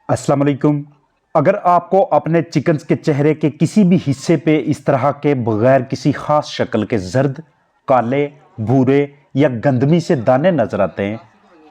अस्सलाम वालेकुम। अगर आपको अपने चिकन्स के चेहरे के किसी भी हिस्से पे इस तरह के बगैर किसी खास शक्ल के जर्द, काले, भूरे या गंदमी से दाने नजर आते हैं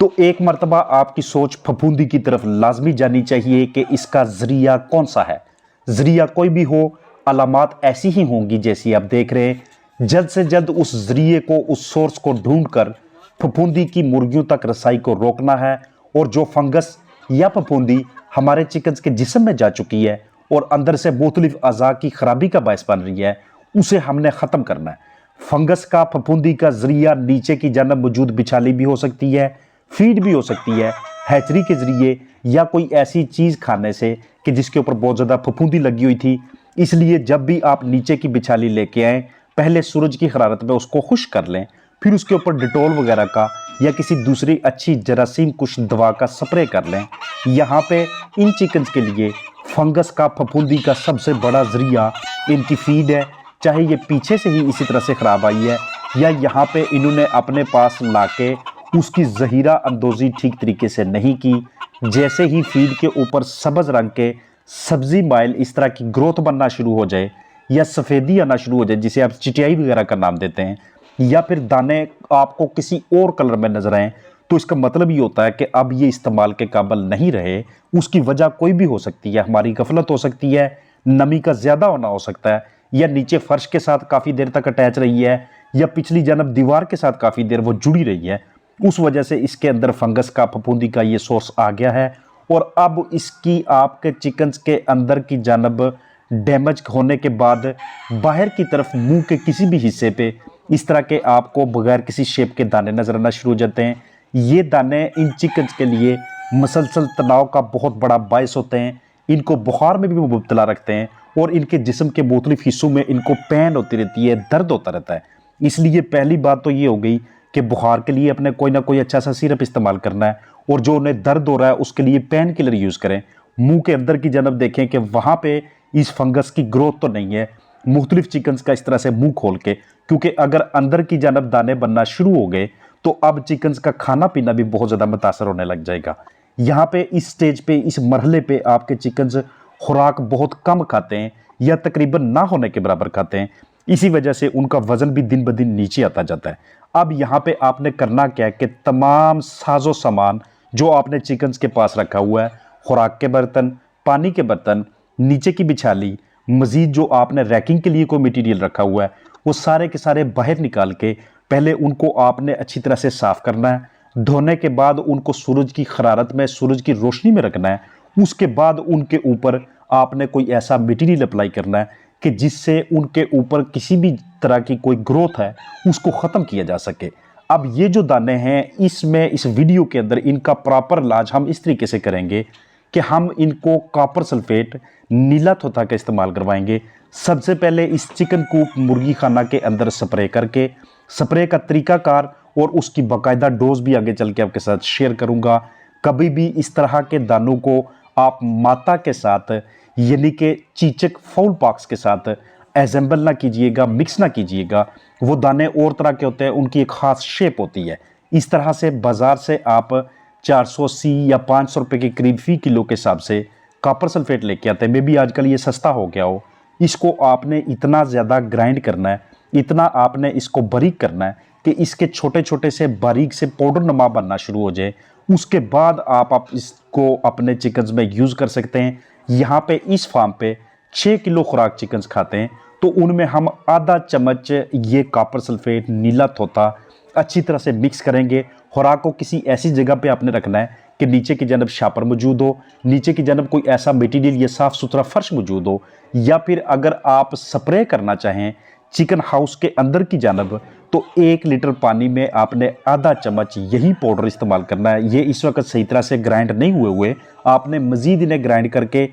तो एक मर्तबा आपकी सोच फफूंदी की तरफ लाजमी जानी चाहिए कि इसका जरिया कौन सा है। जरिया कोई भी हो, अलामात ऐसी ही होंगी जैसी आप देख रहे हैं। जल्द से जल्द उस जरिए को, उस सोर्स को ढूंढकर फफूंदी की मुर्गियों तक रसाई को रोकना है। और जो फंगस या फफूंदी हमारे चिकन्स के जिस्म में जा चुकी है और अंदर से मुख्तलिफ अज़ा की खराबी का बायस बन रही है, उसे हमने ख़त्म करना है। फंगस का, फफूंदी का जरिया नीचे की जानब मौजूद बिछाली भी हो सकती है, फीड भी हो सकती है, हैचरी के जरिए, या कोई ऐसी चीज़ खाने से कि जिसके ऊपर बहुत ज़्यादा फफूंदी लगी हुई थी। इसलिए जब भी आप नीचे की बिछाली लेके आएँ, पहले सूरज की हरारत में उसको खुश कर लें, फिर उसके ऊपर डिटोल वगैरह का या किसी दूसरी अच्छी जरासीम कुछ दवा का स्प्रे कर लें। यहाँ पे इन चिकन्स के लिए फंगस का, फफूंदी का सबसे बड़ा जरिया इनकी फीड है। चाहे ये पीछे से ही इसी तरह से ख़राब आई है या यहाँ पे इन्होंने अपने पास लाके उसकी जहीरा अंदोज़ी ठीक तरीके से नहीं की। जैसे ही फीड के ऊपर सब्ज़ रंग के सब्ज़ी माइल इस तरह की ग्रोथ बनना शुरू हो जाए या सफ़ेदी आना शुरू हो जाए, जिसे आप चिटियाई वगैरह का नाम देते हैं, या फिर दाने आपको किसी और कलर में नजर आए, तो इसका मतलब ये होता है कि अब ये इस्तेमाल के काबिल नहीं रहे। उसकी वजह कोई भी हो सकती है, हमारी गफलत हो सकती है, नमी का ज़्यादा होना हो सकता है, या नीचे फर्श के साथ काफ़ी देर तक अटैच रही है, या पिछली जानब दीवार के साथ काफ़ी देर वो जुड़ी रही है। उस वजह से इसके अंदर फंगस का, फफूंदी का ये सोर्स आ गया है। और अब इसकी आपके चिकन्स के अंदर की जानब डैमेज होने के बाद बाहर की तरफ मुंह के किसी भी हिस्से पे इस तरह के आपको बगैर किसी शेप के दाने नजर आना शुरू हो जाते हैं। ये दाने इन चिकन्स के लिए मसलसल तनाव का बहुत बड़ा बायस होते हैं। इनको बुखार में भी मुब्तला रखते हैं और इनके जिस्म के मुख्तलिफ हिस्सों में इनको पेन होती रहती है, दर्द होता रहता है। इसलिए पहली बात तो ये हो गई कि बुखार के लिए अपने कोई ना कोई अच्छा सा सिरप इस्तेमाल करना है, और जो उन्हें दर्द हो रहा है उसके लिए पेन किलर यूज़ करें। मुंह के अंदर की जानब देखें कि वहाँ पे इस फंगस की ग्रोथ तो नहीं है। मुख्तलिफ चिकन्स का इस तरह से मुंह खोल के, क्योंकि अगर अंदर की जानब दाने बनना शुरू हो गए तो अब चिकन्स का खाना पीना भी बहुत ज़्यादा मुतासर होने लग जाएगा। यहाँ पे इस स्टेज पे, इस मरहले पे आपके चिकन्स खुराक बहुत कम खाते हैं या तकरीबन ना होने के बराबर खाते हैं। इसी वजह से उनका वजन भी दिन ब दिन नीचे आता जाता है। अब यहाँ पे आपने करना क्या है कि तमाम साजो सामान जो आपने चिकन्स के पास रखा हुआ है, खुराक के बर्तन, पानी के बर्तन, नीचे की बिछाली, मजीद जो आपने रैकिंग के लिए कोई मटेरियल रखा हुआ है, वो सारे के सारे बाहर निकाल के पहले उनको आपने अच्छी तरह से साफ करना है। धोने के बाद उनको सूरज की हरारत में, सूरज की रोशनी में रखना है। उसके बाद उनके ऊपर आपने कोई ऐसा मटेरियल अप्लाई करना है कि जिससे उनके ऊपर किसी भी तरह की कोई ग्रोथ है उसको ख़त्म किया जा सके। अब ये जो दाने हैं, इसमें इस वीडियो के अंदर इनका प्रॉपर इलाज हम इस तरीके से करेंगे कि हम इनको कॉपर सल्फेट, नीला थोथा का इस्तेमाल करवाएंगे। सबसे पहले इस चिकन कूप मुर्गी खाना के अंदर स्प्रे करके, स्प्रे का तरीकाकार और उसकी बाकायदा डोज भी आगे चल के आपके साथ शेयर करूंगा। कभी भी इस तरह के दानों को आप माता के साथ, यानी कि चीचक फाउल पॉक्स के साथ एजेंबल ना कीजिएगा, मिक्स ना कीजिएगा। वो दाने और तरह के होते हैं, उनकी एक ख़ास शेप होती है। इस तरह से बाज़ार से आप 480 या 500 रुपये के करीब फ़ी किलो के हिसाब से कॉपर सल्फेट लेके आते हैं। मे भी आजकल ये सस्ता हो गया हो। इसको आपने इतना ज़्यादा ग्राइंड करना है, इतना आपने इसको बारीक करना है कि इसके छोटे छोटे से बारीक से पाउडर नमा बनना शुरू हो जाए। उसके बाद आप इसको अपने चिकन्स में यूज़ कर सकते हैं। यहाँ पे इस फार्म पे 6 किलो खुराक चिकन्स खाते हैं, तो उनमें हम आधा चम्मच ये कॉपर सल्फेट, नीला थोथा अच्छी तरह से मिक्स करेंगे। खुराक को किसी ऐसी जगह पे आपने रखना है कि नीचे की जानब शापर मौजूद हो, नीचे की जानब कोई ऐसा मटेरियल या साफ़ सुथरा फर्श मौजूद हो, या फिर अगर आप स्प्रे करना चाहें चिकन हाउस के अंदर की जानब, तो 1 लीटर पानी में आपने आधा चम्मच यही पाउडर इस्तेमाल करना है। ये इस वक्त सही तरह से ग्राइंड नहीं हुए आपने मज़ीद इन्हें ग्राइंड करके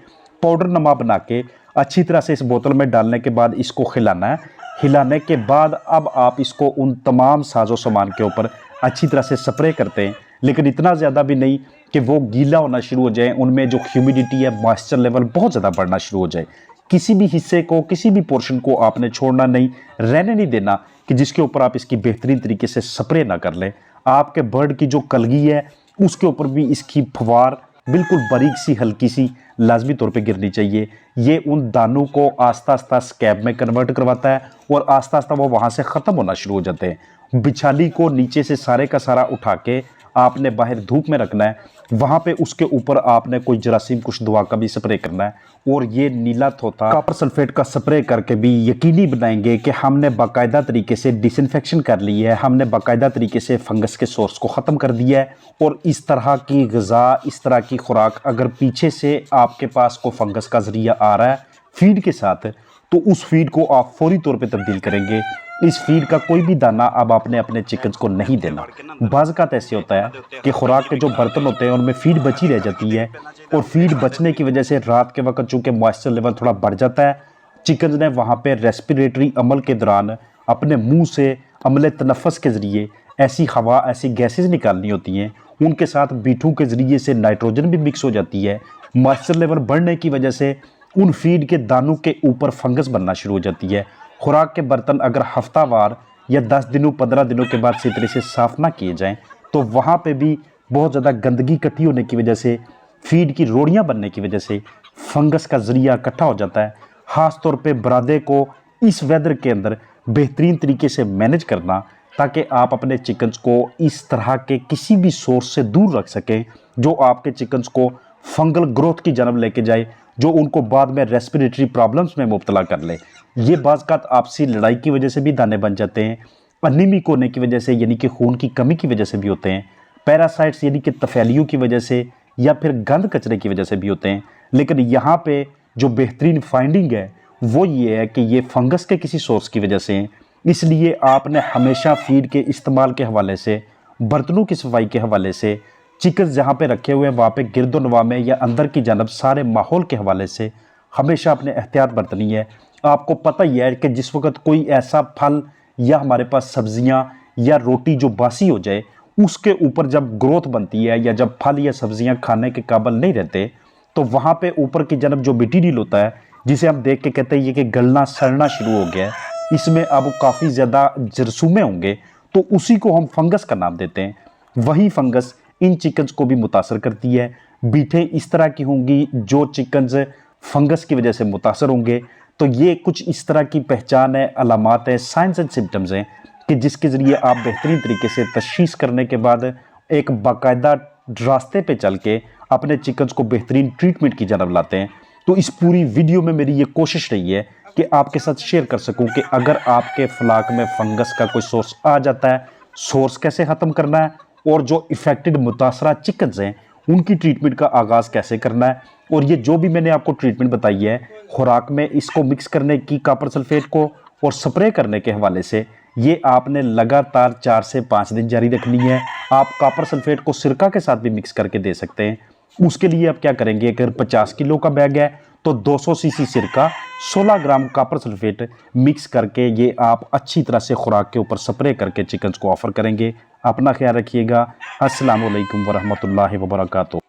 पाउडर नमा बना के अच्छी तरह से इस बोतल में डालने के बाद इसको खिलाना है। हिलाने के बाद अब आप इसको उन तमाम साजो सामान के ऊपर अच्छी तरह से स्प्रे करते हैं, लेकिन इतना ज़्यादा भी नहीं कि वो गीला होना शुरू हो जाए, उनमें जो ह्यूमिडिटी है, मॉइस्चर लेवल बहुत ज़्यादा बढ़ना शुरू हो जाए। किसी भी हिस्से को, किसी भी पोर्शन को आपने छोड़ना नहीं, रहने नहीं देना कि जिसके ऊपर आप इसकी बेहतरीन तरीके से स्प्रे ना कर लें। आपके बर्ड की जो कलगी है उसके ऊपर भी इसकी फवार बिल्कुल बारीक सी हल्की सी लाजमी तौर पे गिरनी चाहिए। ये उन दानों को आस्ता आस्ता स्कैब में कन्वर्ट करवाता है और आस्ता आस्ता वो वहाँ से ख़त्म होना शुरू हो जाते हैं। बिछाली को नीचे से सारे का सारा उठा के आपने बाहर धूप में रखना है। वहाँ पे उसके ऊपर आपने कोई जरासीम कुछ दवा का भी स्प्रे करना है और ये नीला थोथा कॉपर सल्फेट का स्प्रे करके भी यकीनी बनाएंगे कि हमने बाकायदा तरीके से डिसइंफेक्शन कर ली है, हमने बाकायदा तरीके से फंगस के सोर्स को ख़त्म कर दिया है। और इस तरह की ग़िज़ा, इस तरह की खुराक अगर पीछे से आपके पास को फंगस का ज़रिया आ रहा है फीड के साथ, तो उस फीड को आप फौरी तौर पे तब्दील करेंगे। इस फीड का कोई भी दाना अब आपने अपने चिकन्स को नहीं देना। बाज़ ऐसे होता है कि खुराक के जो बर्तन होते हैं उनमें फीड बची रह जाती है और फीड बचने की वजह से रात के वक्त चूँकि मॉइस्चर लेवल थोड़ा बढ़ जाता है, चिकन्स ने वहाँ पे रेस्पिरेटरी अमल के दौरान अपने मुंह से अमले तनफ़्फ़ुस के ज़रिए ऐसी हवा, ऐसी गैसेज निकालनी होती हैं। उनके साथ बीठू के ज़रिए से नाइट्रोजन भी मिक्स हो जाती है। मॉइस्चर लेवल बढ़ने की वजह से उन फीड के दानों के ऊपर फंगस बनना शुरू हो जाती है। खुराक के बर्तन अगर हफ्तावार या 10 दिनों 15 दिनों के बाद इस तरह से साफ़ ना किए जाएं तो वहाँ पे भी बहुत ज़्यादा गंदगी इकट्ठी होने की वजह से, फीड की रोड़ियाँ बनने की वजह से फंगस का ज़रिया इकट्ठा हो जाता है। ख़ास तौर पे बरादे को इस वेदर के अंदर बेहतरीन तरीके से मैनेज करना ताकि आप अपने चिकन्स को इस तरह के किसी भी सोर्स से दूर रख सकें जो आपके चिकन्स को फंगल ग्रोथ की जानब लेके जाए, जो उनको बाद में रेस्पिरेटरी प्रॉब्लम्स में मुब्तला कर ले। ये बाज़ आपसी लड़ाई की वजह से भी दाने बन जाते हैं, अनीमिक होने की वजह से यानी कि खून की कमी की वजह से भी होते हैं, पैरासाइट्स यानी कि तफैलियों की वजह से या फिर गंद कचरे की वजह से भी होते हैं। लेकिन यहाँ पे जो बेहतरीन फाइंडिंग है वो ये है कि ये फंगस के किसी सोर्स की वजह से हैं। इसलिए आपने हमेशा फीड के इस्तेमाल के हवाले से, बर्तनों की सफाई के हवाले से, चिकन जहाँ पे रखे हुए हैं वहाँ पे गिरदोनवा में या अंदर की जानब सारे माहौल के हवाले से हमेशा अपने एहतियात बरतनी है। आपको पता ही है कि जिस वक्त कोई ऐसा फल या हमारे पास सब्जियां या रोटी जो बासी हो जाए, उसके ऊपर जब ग्रोथ बनती है या जब फल या सब्जियां खाने के काबिल नहीं रहते, तो वहाँ पे ऊपर की जानब जो मटीरियल होता है जिसे हम देख के कहते हैं ये कि गलना सड़ना शुरू हो गया है, इसमें अब काफ़ी ज़्यादा जरसूमें होंगे, तो उसी को हम फंगस का नाम देते हैं। वही फंगस इन चिकन्स को भी मुतासर करती है। बीठें इस तरह की होंगी जो चिकन्स फंगस की वजह से मुतासर होंगे। तो ये कुछ इस तरह की पहचान है, अलामात है, साइंस एंड सिम्टम्स हैं कि जिसके ज़रिए आप बेहतरीन तरीके से तशख़ीस करने के बाद एक बाकायदा रास्ते पे चल के अपने चिकन्स को बेहतरीन ट्रीटमेंट की जानब लाते हैं। तो इस पूरी वीडियो में मेरी ये कोशिश रही है कि आपके साथ शेयर कर सकूं कि अगर आपके फ्लाक में फंगस का कोई सोर्स आ जाता है, सोर्स कैसे ख़त्म करना है और जो इफ़ेक्टेड मुतासरा चिकन्स हैं उनकी ट्रीटमेंट का आगाज़ कैसे करना है। और ये जो भी मैंने आपको ट्रीटमेंट बताई है खुराक में इसको मिक्स करने की कॉपर सल्फेट को और स्प्रे करने के हवाले से, ये आपने लगातार 4 से 5 दिन जारी रखनी है। आप कॉपर सल्फेट को सिरका के साथ भी मिक्स करके दे सकते हैं। उसके लिए आप क्या करेंगे, अगर 50 किलो का बैग है तो 200 सीसी सिरका, 16 ग्राम कॉपर सल्फेट मिक्स करके ये आप अच्छी तरह से खुराक के ऊपर स्प्रे करके चिकन्स को ऑफ़र करेंगे। अपना ख्याल रखिएगा। अस्सलामु अलैकुम वरहमतुल्लाहि वबरकातुहू।